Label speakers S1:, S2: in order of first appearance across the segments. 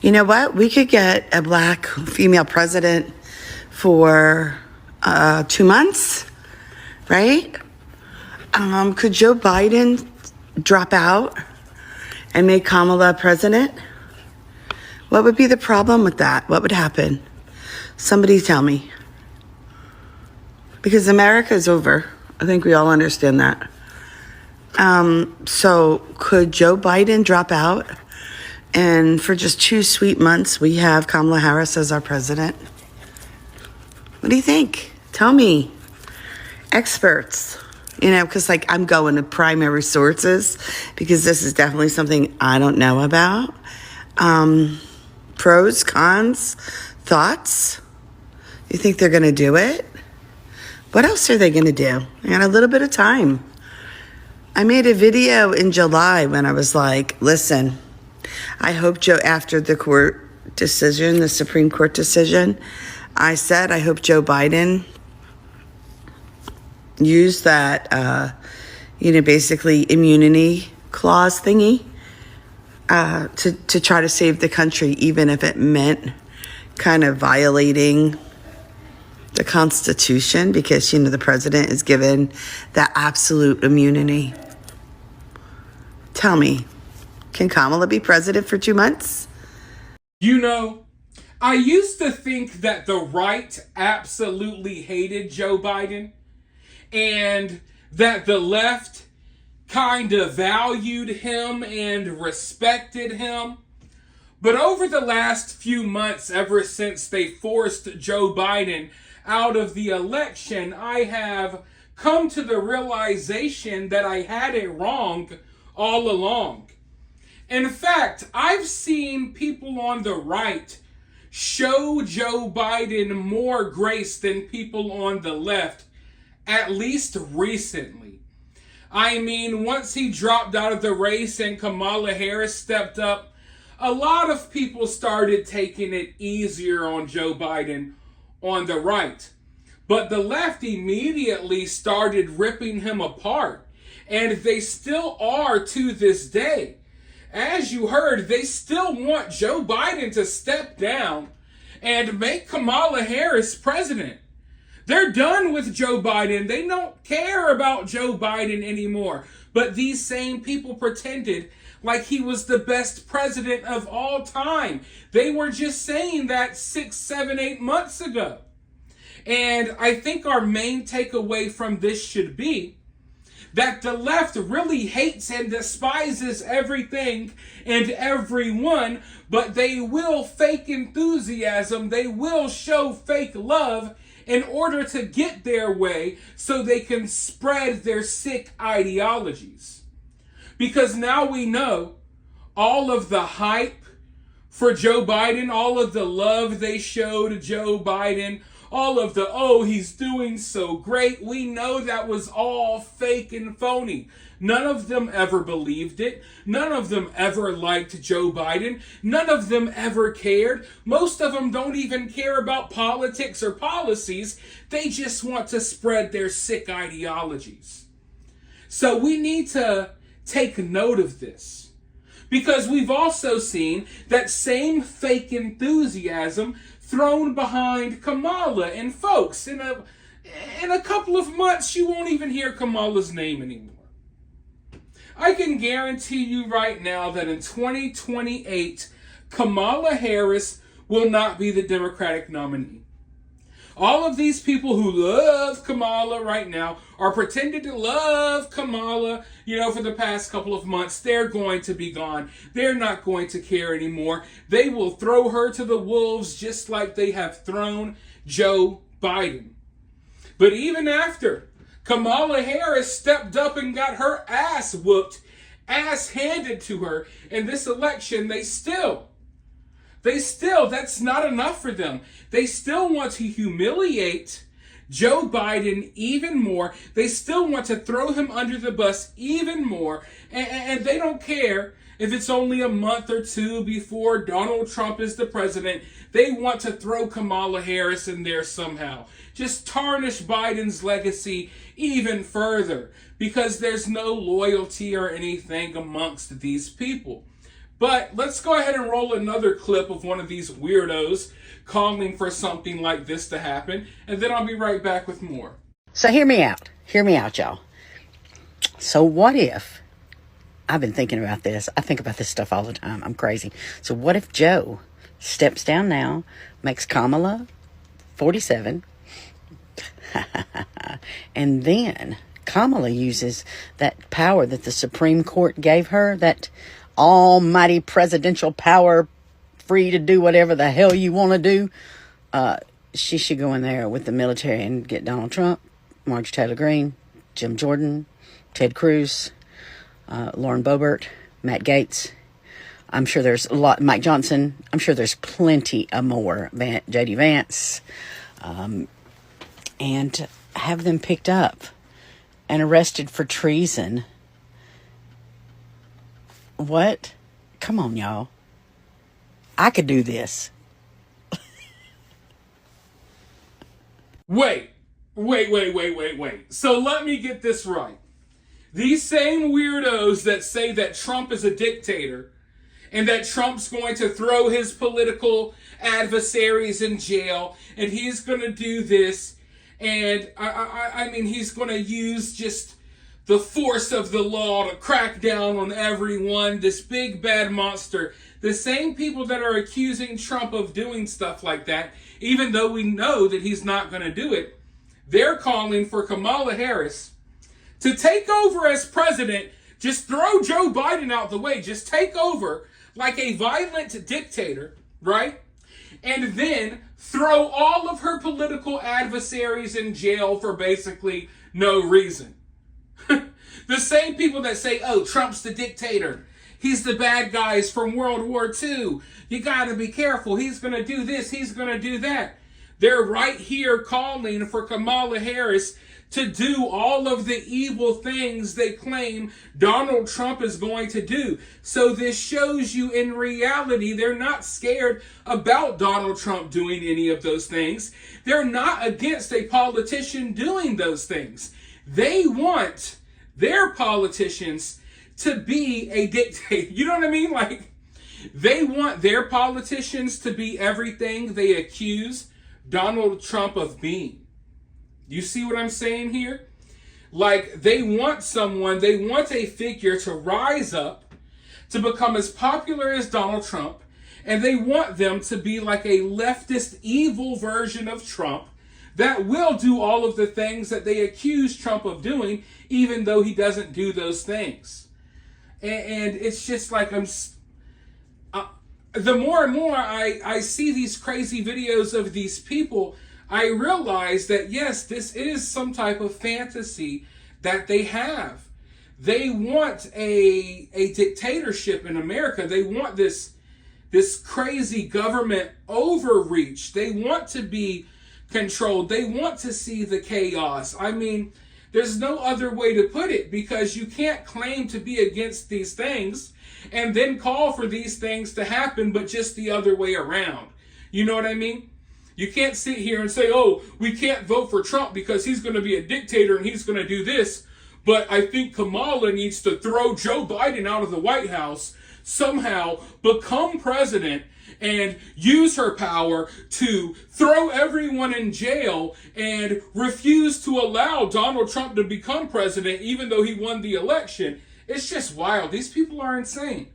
S1: You know what? We could get a black female president for 2 months, right? Could Joe Biden drop out and make Kamala president? What would be the problem with that? What would happen? Somebody tell me. Because America is over. I think we all understand that. So could Joe Biden drop out? And for just 2 sweet months, we have Kamala Harris as our president. What do you think? Tell me. Experts. Because I'm going to primary sources because this is definitely something I don't know about. Pros, cons, thoughts. You think they're going to do it? What else are they going to do? I got a little bit of time. I made a video in July when I was like, listen, I hope after the court decision, the Supreme Court decision, I said, I hope Joe Biden used that, basically immunity clause thingy to try to save the country, even if it meant kind of violating the Constitution, because, the president is given that absolute immunity. Tell me, can Kamala be president for 2 months?
S2: I used to think that the right absolutely hated Joe Biden and that the left kind of valued him and respected him. But over the last few months, ever since they forced Joe Biden out of the election, I have come to the realization that I had it wrong all along. In fact, I've seen people on the right show Joe Biden more grace than people on the left, at least recently. I mean, once he dropped out of the race and Kamala Harris stepped up, a lot of people started taking it easier on Joe Biden on the right. But the left immediately started ripping him apart. And they still are to this day. As you heard, they still want Joe Biden to step down and make Kamala Harris president. They're done with Joe Biden. They don't care about Joe Biden anymore. But these same people pretended like he was the best president of all time. They were just saying that 6, 7, 8 months ago. And I think our main takeaway from this should be that the left really hates and despises everything and everyone, but they will fake enthusiasm, they will show fake love in order to get their way so they can spread their sick ideologies. Because now we know all of the hype for Joe Biden, all of the love they showed Joe Biden, all of the, oh, he's doing so great. We know that was all fake and phony. None of them ever believed it. None of them ever liked Joe Biden. None of them ever cared. Most of them don't even care about politics or policies. They just want to spread their sick ideologies. So we need to take note of this. Because we've also seen that same fake enthusiasm thrown behind Kamala. And folks, in a couple of months, you won't even hear Kamala's name anymore. I can guarantee you right now that in 2028, Kamala Harris will not be the Democratic nominee. All of these people who love Kamala right now are pretending to love Kamala, for the past couple of months. They're going to be gone. They're not going to care anymore. They will throw her to the wolves just like they have thrown Joe Biden. But even after Kamala Harris stepped up and got her ass whooped, ass handed to her in this election, they still, that's not enough for them. They still want to humiliate Joe Biden even more. They still want to throw him under the bus even more. And they don't care if it's only a month or two before Donald Trump is the president. They want to throw Kamala Harris in there somehow. Just tarnish Biden's legacy even further because there's no loyalty or anything amongst these people. But let's go ahead and roll another clip of one of these weirdos calling for something like this to happen, and then I'll be right back with more.
S3: So hear me out. Hear me out, y'all. So what if, I've been thinking about this. I think about this stuff all the time. I'm crazy. So what if Joe steps down now, makes Kamala 47, and then Kamala uses that power that the Supreme Court gave her, that almighty presidential power, free to do whatever the hell you want to do. She should go in there with the military and get Donald Trump, Marjorie Taylor Greene, Jim Jordan, Ted Cruz, Lauren Boebert, Matt Gaetz. I'm sure there's a lot, Mike Johnson. I'm sure there's plenty of more, J.D. Vance, and have them picked up and arrested for treason. What? Come on, y'all. I could do this.
S2: Wait. So let me get this right. These same weirdos that say that Trump is a dictator and that Trump's going to throw his political adversaries in jail and he's going to do this, and I mean he's going to use just the force of the law to crack down on everyone, this big bad monster. The same people that are accusing Trump of doing stuff like that, even though we know that he's not going to do it, they're calling for Kamala Harris to take over as president. Just throw Joe Biden out the way. Just take over like a violent dictator, right? And then throw all of her political adversaries in jail for basically no reason. The same people that say, oh, Trump's the dictator. He's the bad guys from World War II. You got to be careful. He's going to do this. He's going to do that. They're right here calling for Kamala Harris to do all of the evil things they claim Donald Trump is going to do. So this shows you in reality, they're not scared about Donald Trump doing any of those things. They're not against a politician doing those things. They want their politicians to be a dictator. You know what I mean? Like, they want their politicians to be everything they accuse Donald Trump of being. You see what I'm saying here? Like, they want a figure to rise up, to become as popular as Donald Trump, and they want them to be like a leftist evil version of Trump that will do all of the things that they accuse Trump of doing, even though he doesn't do those things. And it's just like the more and more I see these crazy videos of these people, I realize that, yes, this is some type of fantasy that they have. They want a dictatorship in America. They want this crazy government overreach. They want to be controlled. They want to see the chaos. I mean, there's no other way to put it, because you can't claim to be against these things and then call for these things to happen, but just the other way around. You know what I mean? You can't sit here and say, oh, we can't vote for Trump because he's going to be a dictator and he's going to do this, but I think Kamala needs to throw Joe Biden out of the White House, somehow become president, and use her power to throw everyone in jail and refuse to allow Donald Trump to become president even though he won the election. It's just wild. These people are insane.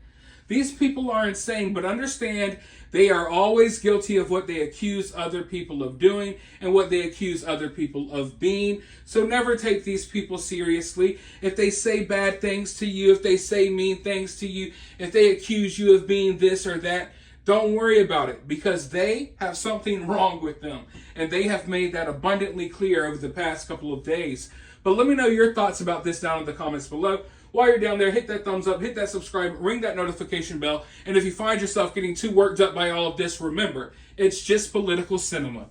S2: These people are insane, but understand they are always guilty of what they accuse other people of doing and what they accuse other people of being. So never take these people seriously. If they say bad things to you, if they say mean things to you, if they accuse you of being this or that, don't worry about it, because they have something wrong with them. And they have made that abundantly clear over the past couple of days. But let me know your thoughts about this down in the comments below. While you're down there, hit that thumbs up, hit that subscribe, ring that notification bell. And if you find yourself getting too worked up by all of this, remember, it's just political cinema.